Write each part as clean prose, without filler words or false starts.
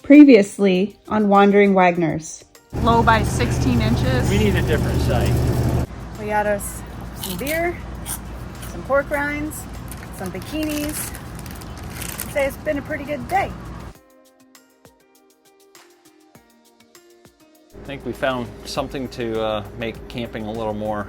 Previously on Wandering Wagners. Low by 16 inches. We need a different site. We got us some beer, some pork rinds, some bikinis. I'd say it's been a pretty good day. I think we found something to make camping a little more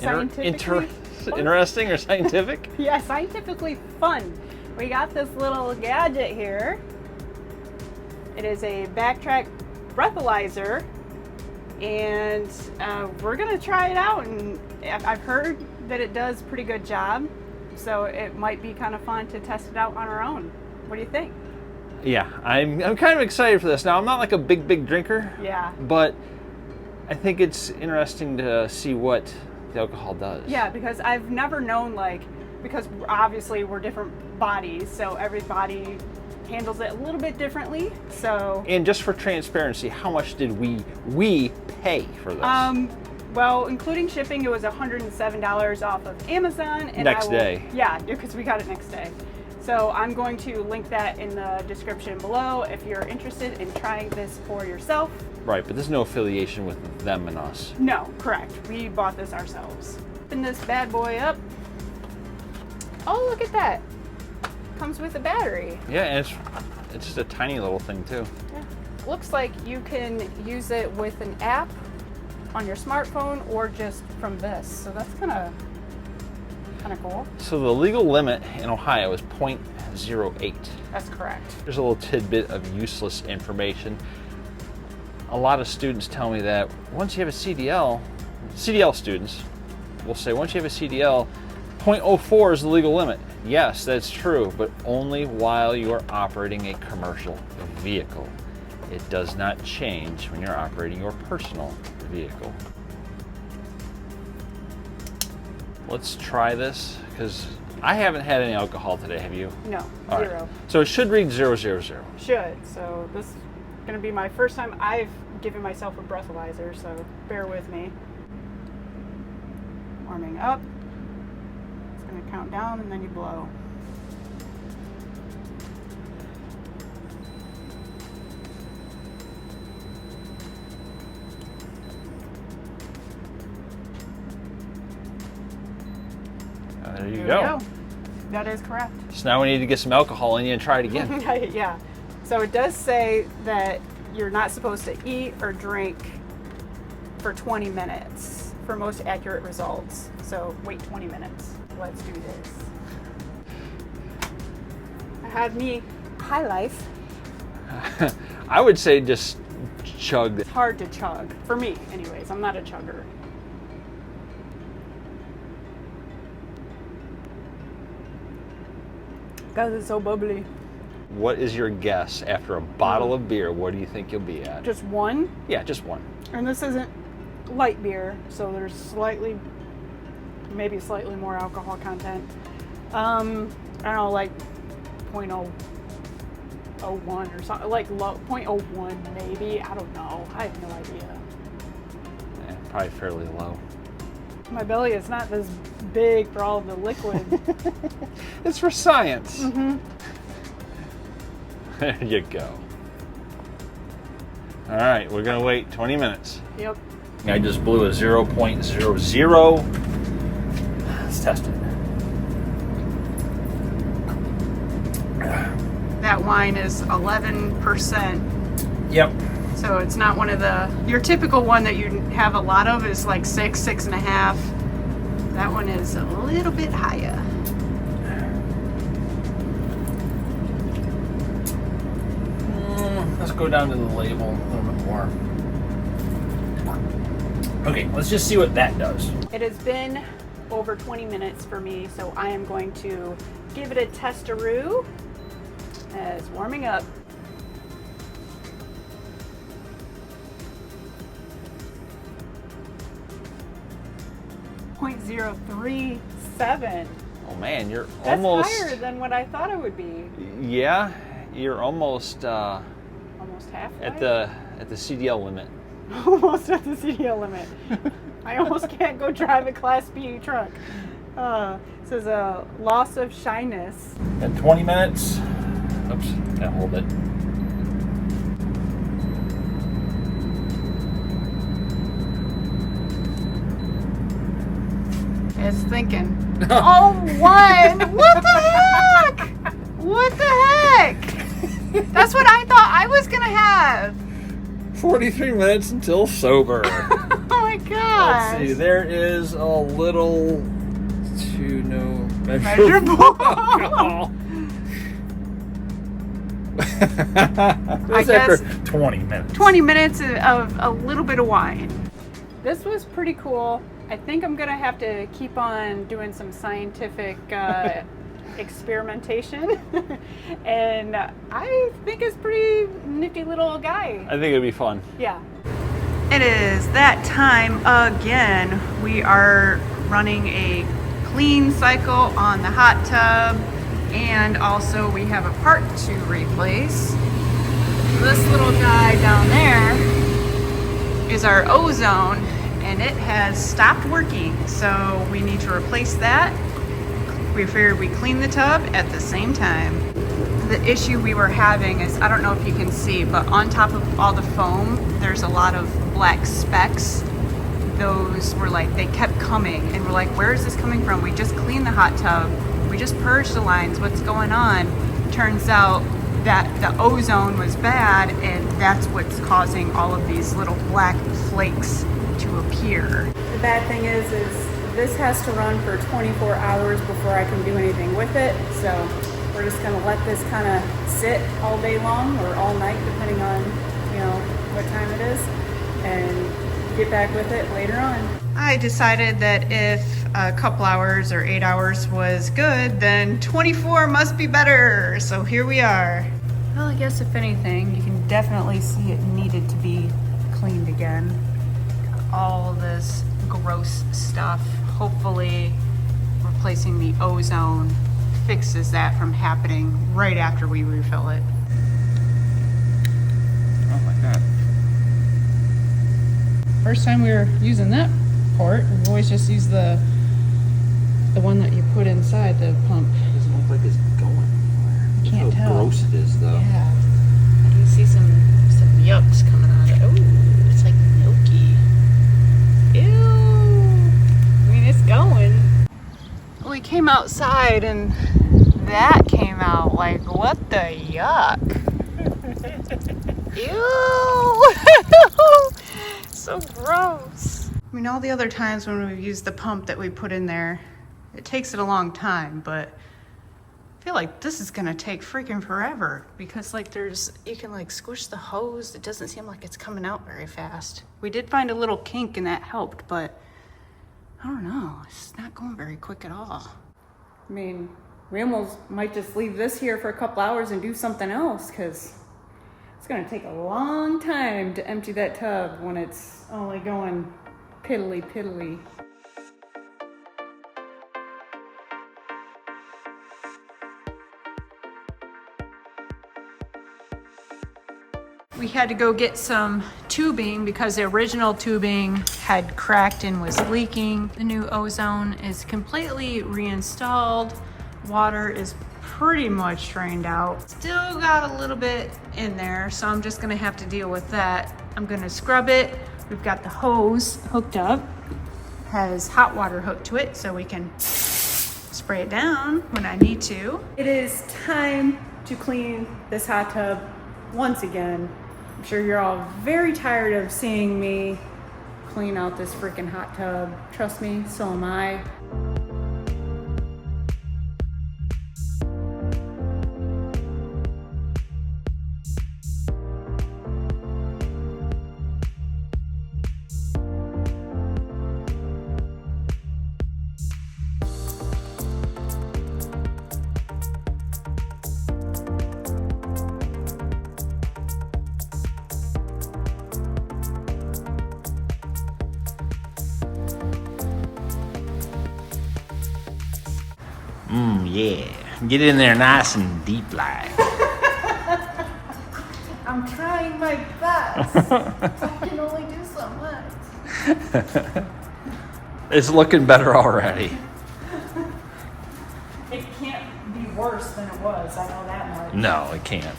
interesting or scientific. Yeah, scientifically fun. We got this little gadget here. It is a backtrack breathalyzer, and we're gonna try it out. And I've heard that it does a pretty good job, so it might be kind of fun to test it out on our own. What do you think? Yeah, I'm kind of excited for this. Now, I'm not like a big drinker. Yeah. But I think it's interesting to see what the alcohol does. Yeah, because I've never known, because obviously we're different bodies, so every body handles it a little bit differently. So. And just for transparency, how much did we pay for this? Well, including shipping, it was $107 off of Amazon. And next day. Yeah, because we got it next day. So I'm going to link that in the description below if you're interested in trying this for yourself. Right, but there's no affiliation with them and us. No, correct. We bought this ourselves. Open this bad boy up. Oh, look at that. Comes with a battery. Yeah, and it's just a tiny little thing too. Yeah. Looks like you can use it with an app on your smartphone or just from this. So that's kind of cool. So the legal limit in Ohio is 0.08. That's correct. There's a little tidbit of useless information. A lot of students tell me that once you have a CDL students will say once you have a CDL, 0.04 is the legal limit. Yes, that's true, but only while you are operating a commercial vehicle. It does not change when you're operating your personal vehicle. Let's try this, because I haven't had any alcohol today, have you? No, All zero. Right. So it should read 000. Should. So this is going to be my first time I've given myself a breathalyzer, so bear with me. Warming up. It's going to count down and then you blow. There you go. That is correct. So now we need to get some alcohol in you and try it again. Yeah. So it does say that you're not supposed to eat or drink for 20 minutes for most accurate results. So wait 20 minutes. Let's do this. I had me high life. I would say just chug. It's hard to chug. For me, anyways. I'm not a chugger. Because it's so bubbly. What is your guess after a bottle of beer? What do you think you'll be at? Just one? Yeah, just one. And this isn't light beer, so there's maybe slightly more alcohol content. I don't know, like 0.001 or something, like 0.01 maybe. I don't know. I have no idea. Yeah, probably fairly low. My belly is not this big for all of the liquid. It's for science. Mm-hmm. There you go. All right, we're gonna wait 20 minutes. Yep. I just blew a 0.00. Let's test it. That wine is 11%. Yep. So it's not one of your typical one that you have a lot of is like 6.5. That one is a little bit higher. Let's go down to the label a little bit more. Okay, let's just see what that does. It has been over 20 minutes for me, so I am going to give it a testaroo as warming up. .037. Oh man, you're That's almost higher than what I thought it would be. Yeah, you're almost Almost halfway. at the CDL limit. Almost at the CDL limit. I almost can't go drive a Class B truck. Says a loss of shyness. In 20 minutes. Oops, gotta hold it. was thinking. Oh, one! What the heck? What the heck? That's what I thought I was gonna have. 43 minutes until sober. Oh my gosh. Let's see, there is a little to no Measurable. I guess 20 minutes. 20 minutes of a little bit of wine. This was pretty cool. I think I'm gonna have to keep on doing some scientific experimentation. And I think it's pretty nifty little guy. I think it'd be fun. Yeah. It is that time again. We are running a clean cycle on the hot tub, and also we have a part to replace. This little guy down there is our ozone, and it has stopped working, so we need to replace that. We figured we clean the tub at the same time. The issue we were having is, I don't know if you can see, but on top of all the foam, there's a lot of black specks. Those were like, they kept coming, and we're like, where is this coming from? We just cleaned the hot tub. We just purged the lines. What's going on? Turns out that the ozone was bad, and that's what's causing all of these little black flakes to appear. The bad thing is this has to run for 24 hours before I can do anything with it. So we're just gonna let this kind of sit all day long or all night, depending on, you know, what time it is, and get back with it later on. I decided that if a couple hours or 8 hours was good, then 24 must be better. So here we are. Well, I guess if anything, you can definitely see it needed to be cleaned again. All this gross stuff. Hopefully replacing the ozone fixes that from happening right after we refill it. Oh my God. First time we were using that port, we've always just used the one that you put inside the pump. It doesn't look like it's going anywhere. Can't tell. How gross it is, though. Yeah. I can see some yucks coming out of it. Oh, it's like milky. Ew. I mean, it's going. We came outside and that came out. Like, what the yuck? Ew. So gross. I mean, all the other times when we've used the pump that we put in there, it takes it a long time, but I feel like this is gonna take freaking forever because like you can like squish the hose. It doesn't seem like it's coming out very fast. We did find a little kink and that helped, but I don't know, it's not going very quick at all. I mean, we almost might just leave this here for a couple hours and do something else because it's gonna take a long time to empty that tub when it's only going piddly piddly. We had to go get some tubing because the original tubing had cracked and was leaking. The new ozone is completely reinstalled. Water is pretty much drained out. Still got a little bit in there, so I'm just gonna have to deal with that. I'm gonna scrub it. We've got the hose hooked up. Has hot water hooked to it, so we can spray it down when I need to. It is time to clean this hot tub once again. I'm sure you're all very tired of seeing me clean out this freaking hot tub. Trust me, so am I. Yeah. Get in there nice and deep like. I'm trying my best. I can only do so much. It's looking better already. It can't be worse than it was, I know that much. No, it can't.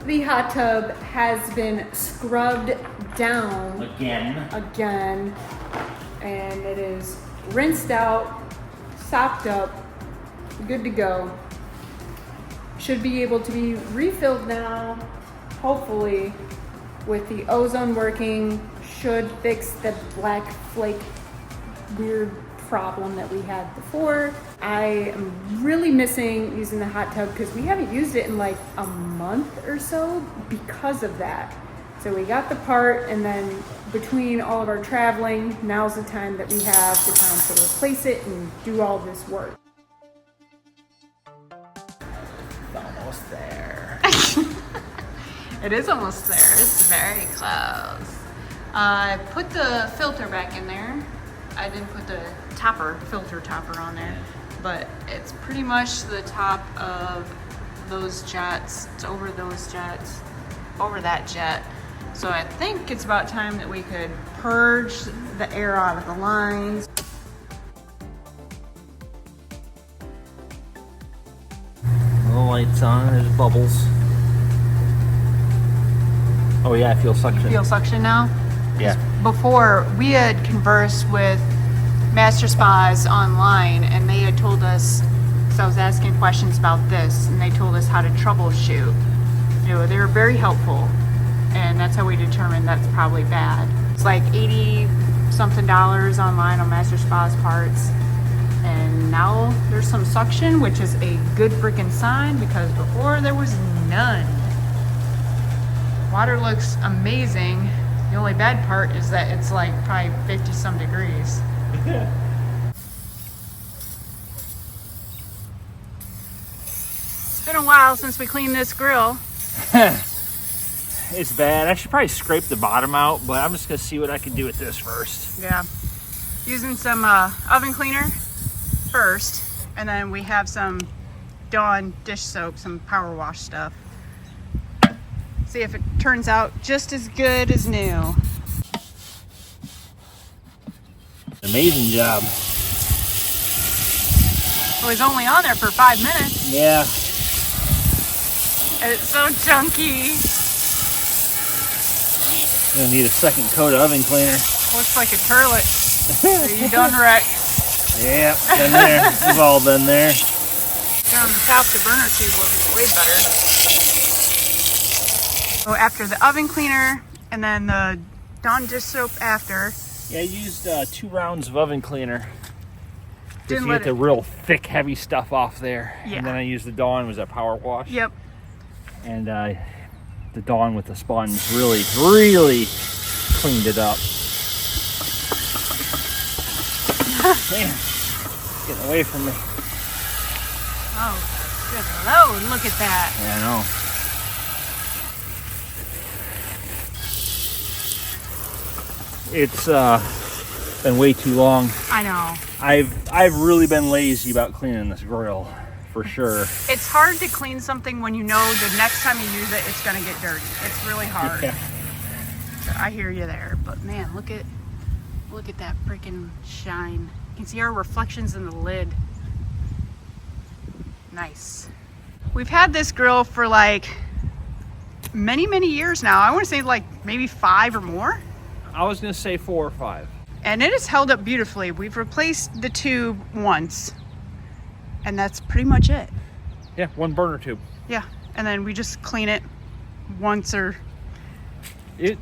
The hot tub has been scrubbed down again, and it is rinsed out, sopped up, good to go. Should be able to be refilled now, hopefully, with the ozone working. Should fix the black flake weird problem that we had before. I am really missing using the hot tub because we haven't used it in like a month or so because of that. So we got the part, and then between all of our traveling, now's the time that we have the time to replace it and do all this work. It's almost there. It is almost there. It's very close. I put the filter back in there. I didn't put the filter topper on there, but it's pretty much the top of those jets. It's over those jets, over that jet. So I think it's about time that we could purge the air out of the lines. The light's on, there's bubbles. Oh yeah, I feel suction. You feel suction now? Yeah. Before, we had conversed with Master Spas online, and they had told us, because I was asking questions about this, and they told us how to troubleshoot. You know, they were very helpful, and that's how we determined that's probably bad. It's like $80-something online on Master Spas parts, and now there's some suction, which is a good freaking sign, because before there was none. Water looks amazing. The only bad part is that it's like probably 50-some degrees. It's been a while since we cleaned this grill. It's bad. I should probably scrape the bottom out, but I'm just gonna see what I can do with this first. Yeah. Using some oven cleaner first, and then we have some Dawn dish soap, some power wash stuff. See if it turns out just as good as new. Amazing job. Well, he's only on there for 5 minutes. Yeah. It's so chunky. Gonna need a second coat of oven cleaner. Looks like a turlet. Are you done, Rex? Yeah, been there. We've all been there. Down the top, the burner tube looks way better. So after the oven cleaner, and then the Dawn dish soap after. Yeah, I used 2 rounds of oven cleaner. Just Didn't to let get the it- real thick, heavy stuff off there. Yeah. And then I used the Dawn, was that power wash? Yep. And the Dawn with the sponge really, really cleaned it up. Man, it's getting away from me. Oh, good Lord, look at that. Yeah, I know. It's been way too long. I know. I've really been lazy about cleaning this grill, for sure. It's hard to clean something when you know the next time you use it, it's gonna get dirty. It's really hard. Yeah. So I hear you there, but man, look at that freaking shine. You can see our reflections in the lid. Nice. We've had this grill for like many, many years now. I want to say like maybe 5 or more. I was gonna say 4 or 5. And it has held up beautifully. We've replaced the tube once, and that's pretty much it. Yeah, 1 burner tube. Yeah, and then we just clean it once or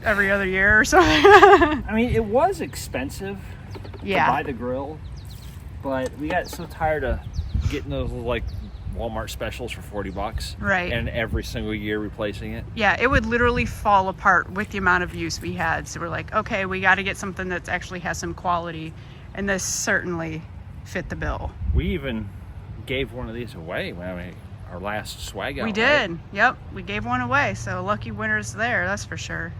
every other year or something. I mean, it was expensive to buy the grill, but we got so tired of getting those like Walmart specials for $40. Right. And every single year replacing it. Yeah, it would literally fall apart with the amount of use we had. So we're like, okay, we got to get something that actually has some quality, and this certainly fit the bill. We even gave one of these away when our last swag out. We did. Right? Yep, we gave one away. So lucky winners there, that's for sure.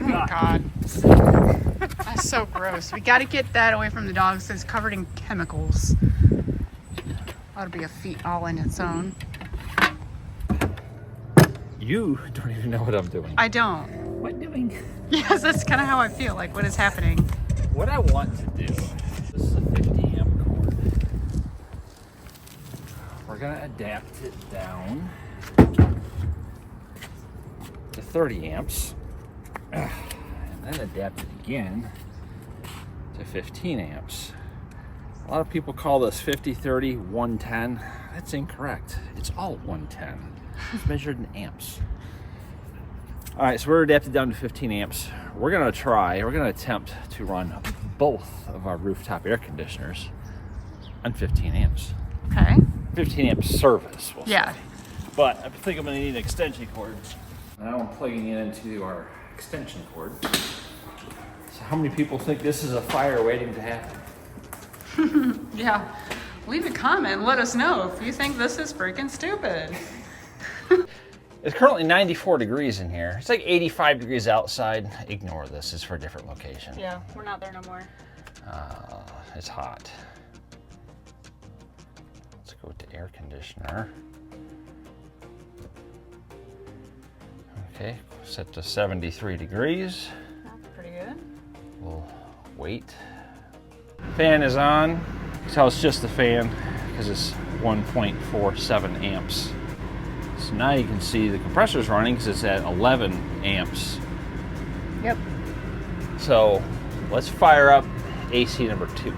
Oh God, that's so gross. We got to get that away from the dogs. It's covered in chemicals. Ought to be a feat all in its own. You don't even know what I'm doing. I don't. What doing? Yes, that's kind of how I feel. Like, what is happening? What I want to do. This is a 50 amp cord. We're gonna adapt it down. 30 amps, and then adapt it again to 15 amps. A lot of people call this 50, 30, 110. That's incorrect. It's all 110. It's measured in amps. All right, so we're adapted down to 15 amps. We're gonna attempt to run both of our rooftop air conditioners on 15 amps. Okay. 15 amp service, we'll Yeah. say. But I think I'm gonna need an extension cord. Now I'm plugging it into our extension cord. So how many people think this is a fire waiting to happen? Yeah. Leave a comment. Let us know if you think this is freaking stupid. It's currently 94 degrees in here. It's like 85 degrees outside. Ignore this, it's for a different location. Yeah, we're not there no more. It's hot. Let's go to air conditioner. Okay, set to 73 degrees. That's pretty good. We'll wait. Fan is on. So it's just the fan because it's 1.47 amps. So now you can see the compressor's running because it's at 11 amps. Yep. So let's fire up AC number 2.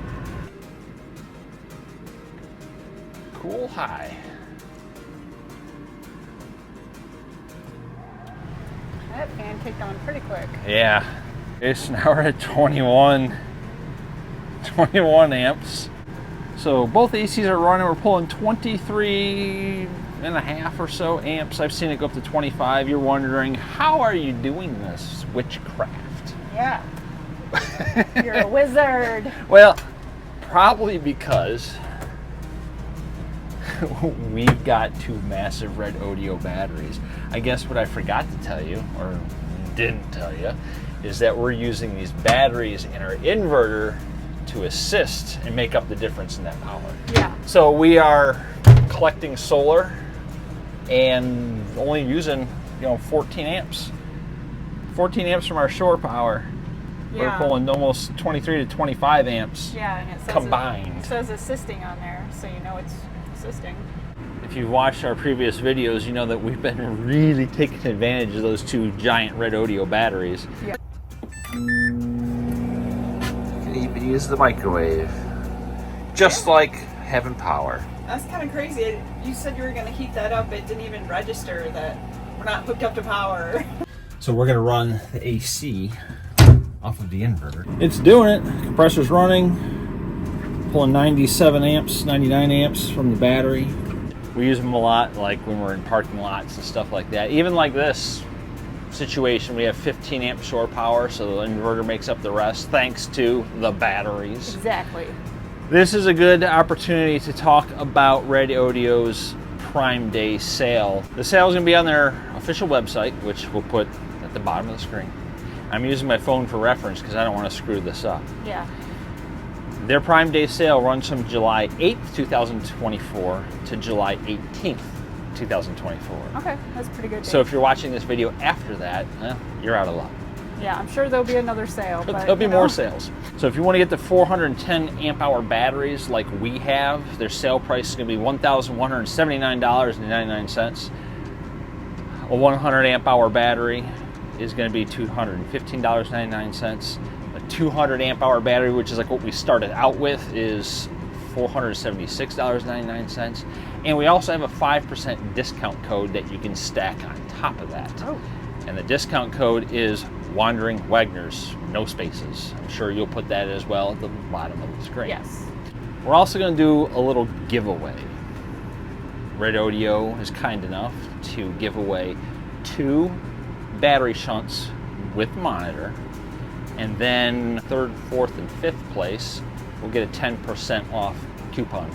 Cool high. That fan kicked on pretty quick. Yeah. Okay, so now we're at 21 amps. So both ACs are running. We're pulling 23 and a half or so amps. I've seen it go up to 25. You're wondering, how are you doing this? Witchcraft. Yeah. You're a wizard. Well, probably because we've got 2 massive Redodo batteries. I guess what I forgot to tell you, or didn't tell you, is that we're using these batteries in our inverter to assist and make up the difference in that power. Yeah. So we are collecting solar and only using 14 amps. 14 amps from our shore power. Yeah. We're pulling almost 23 to 25 amps. Yeah, and it says combined. It says assisting on there, so you know it's assisting. If you've watched our previous videos, you know that we've been really taking advantage of those 2 giant Redodo batteries. Yeah. Can even use the microwave, just like having power. That's kind of crazy. You said you were going to heat that up. It didn't even register that we're not hooked up to power. So we're gonna run the AC off of the inverter. It's doing it. Compressor's running, pulling 97 amps, 99 amps from the battery. We use them a lot, like when we're in parking lots and stuff like that. Even like this situation, we have 15 amp shore power, so the inverter makes up the rest, thanks to the batteries. Exactly. This is a good opportunity to talk about Redodo's Prime Day sale. The sale is going to be on their official website, which we'll put at the bottom of the screen. I'm using my phone for reference because I don't want to screw this up. Yeah. Their Prime Day sale runs from July 8th, 2024 to July 18th, 2024. Okay, that's pretty good. So if you're watching this video after that, you're out of luck. Yeah, I'm sure there'll be another sale. But, There'll be more sales. So if you want to get the 410 amp hour batteries like we have, their sale price is going to be $1,179.99. A 100 amp hour battery is going to be $215.99. A 200 amp hour battery, which is like what we started out with, is $476.99. And we also have a 5% discount code that you can stack on top of that. Oh. And the discount code is Wandering Wagners, no spaces. I'm sure you'll put that as well at the bottom of the screen. Yes. We're also going to do a little giveaway. Redodo is kind enough to give away 2 battery shunts with monitor, and then 3rd, 4th, and 5th place will get a 10% off coupon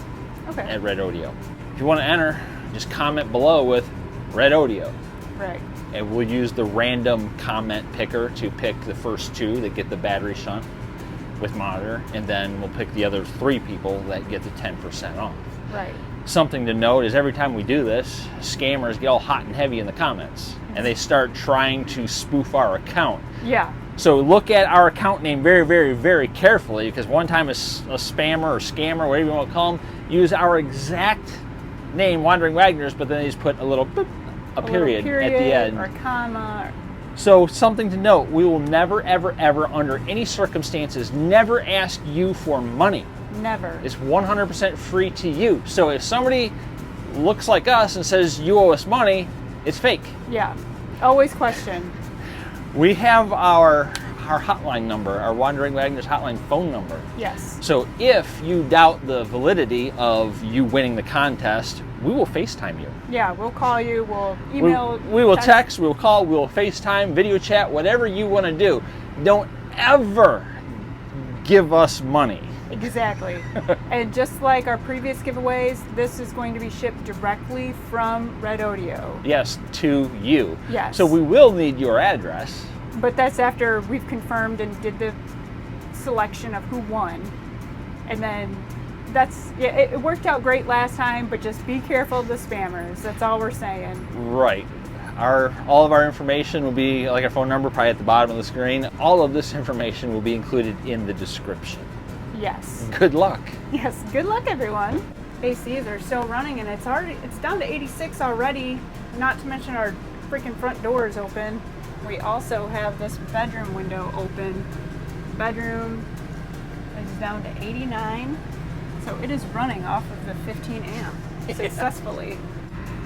at Redodo. If you want to enter, just comment below with Redodo. Right. And we'll use the random comment picker to pick the first 2 that get the battery shunt with monitor, and then we'll pick the other 3 people that get the 10% off. Right. Something to note is every time we do this, scammers get all hot and heavy in the comments, and they start trying to spoof our account. Yeah. So look at our account name very, very, very carefully, because one time a spammer or scammer, whatever you want to call them, use our exact name, Wandering Wagners, but then they just put a little boop, a period at the end. Or a comma. So something to note, we will never, ever, ever, under any circumstances, never ask you for money. Never. It's 100% free to you. So if somebody looks like us and says you owe us money, it's fake. Yeah. Always question. We have our hotline number, our Wandering Wagners hotline phone number. Yes. So if you doubt the validity of you winning the contest, we will FaceTime you. Yeah, we'll call you, we'll email. We will text, we'll call, we'll FaceTime, video chat, whatever you want to do. Don't ever give us money. Exactly. And just like our previous giveaways, this is going to be shipped directly from Redodo. Yes, to you. Yes. So we will need your address. But that's after we've confirmed and did the selection of who won. And then it worked out great last time, but just be careful of the spammers. That's all we're saying. Right. All of our information will be, like our phone number, probably at the bottom of the screen. All of this information will be included in the description. Yes. Good luck. Yes, good luck everyone. ACs are still running and it's down to 86 already, not to mention our freaking front door is open. We also have this bedroom window open. Bedroom is down to 89. So it is running off of the 15 amp successfully.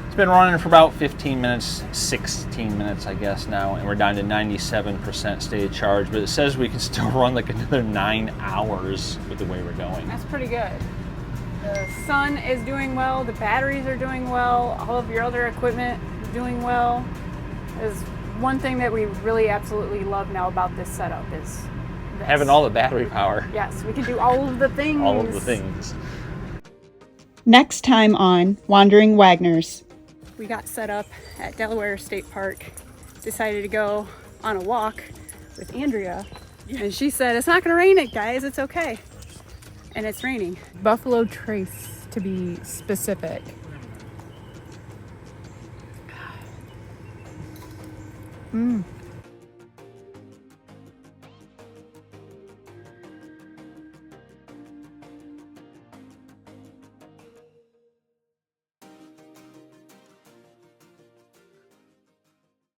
It's been running for about 15 minutes, 16 minutes I guess now, and we're down to 97% state of charge, but it says we can still run like another 9 hours with the way we're going. That's pretty good. The sun is doing well, the batteries are doing well, all of your other equipment is doing well. Is one thing that we really absolutely love now about this setup is this. Having all the battery power. Yes, we can do all of the things. All of the things. Next time on Wandering Wagners. We got set up at Delaware State Park, decided to go on a walk with Andrea, and she said, it's not gonna rain, guys, it's okay. And it's raining. Buffalo Trace, to be specific.